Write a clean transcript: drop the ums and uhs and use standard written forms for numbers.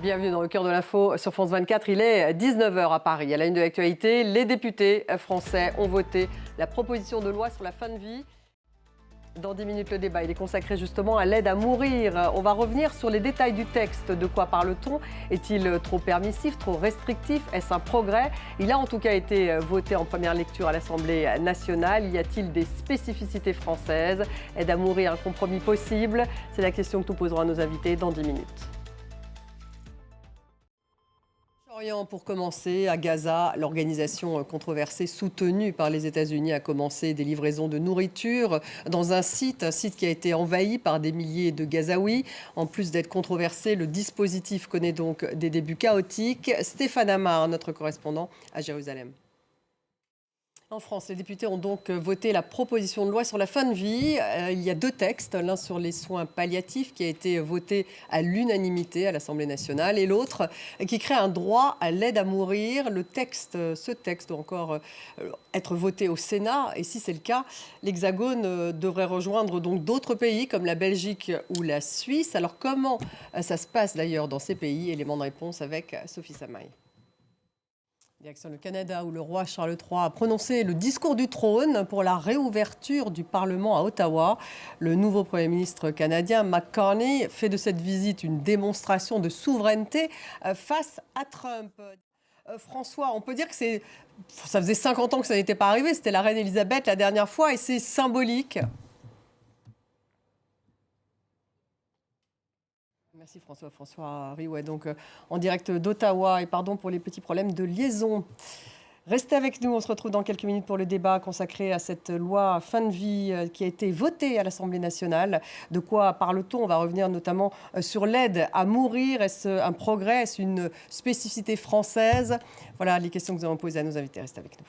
Bienvenue dans le cœur de l'info sur France 24. Il est 19 h à Paris. À la une de l'actualité, les députés français ont voté la proposition de loi sur la fin de vie. Dans 10 minutes, le débat il est consacré justement à l'aide à mourir. On va revenir sur les détails du texte. De quoi parle-t-on? Est-il trop permissif, trop restrictif? Est-ce un progrès? Il a en tout cas été voté en première lecture à l'Assemblée nationale. Y a-t-il des spécificités françaises? Aide à mourir, un compromis possible? C'est la question que nous poserons à nos invités dans 10 minutes. Pour commencer, à Gaza, l'organisation controversée soutenue par les États-Unis a commencé des livraisons de nourriture dans un site qui a été envahi par des milliers de Gazaouis. En plus d'être controversé, le dispositif connaît donc des débuts chaotiques. Stéphane Amar, notre correspondant à Jérusalem. En France, les députés ont donc voté la proposition de loi sur la fin de vie. Il y a deux textes, l'un sur les soins palliatifs qui a été voté à l'unanimité à l'Assemblée nationale et l'autre qui crée un droit à l'aide à mourir. Ce texte doit encore être voté au Sénat et si c'est le cas, l'Hexagone devrait rejoindre donc d'autres pays comme la Belgique ou la Suisse. Alors comment ça se passe d'ailleurs dans ces pays? Élément de réponse avec Sophie Samaï. Direction le Canada où le roi Charles III a prononcé le discours du trône pour la réouverture du Parlement à Ottawa. Le nouveau Premier ministre canadien, Mark Carney, fait de cette visite une démonstration de souveraineté face à Trump. François, on peut dire que ça faisait 50 ans que ça n'était pas arrivé. C'était la reine Elisabeth la dernière fois et c'est symbolique. Merci François. François Riouet, donc en direct d'Ottawa et pardon pour les petits problèmes de liaison. Restez avec nous, on se retrouve dans quelques minutes pour le débat consacré à cette loi fin de vie qui a été votée à l'Assemblée nationale. De quoi parle-t-on? On va revenir notamment sur l'aide à mourir. Est-ce un progrès? Est-ce une spécificité française? Voilà les questions que nous allons poser à nos invités. Restez avec nous.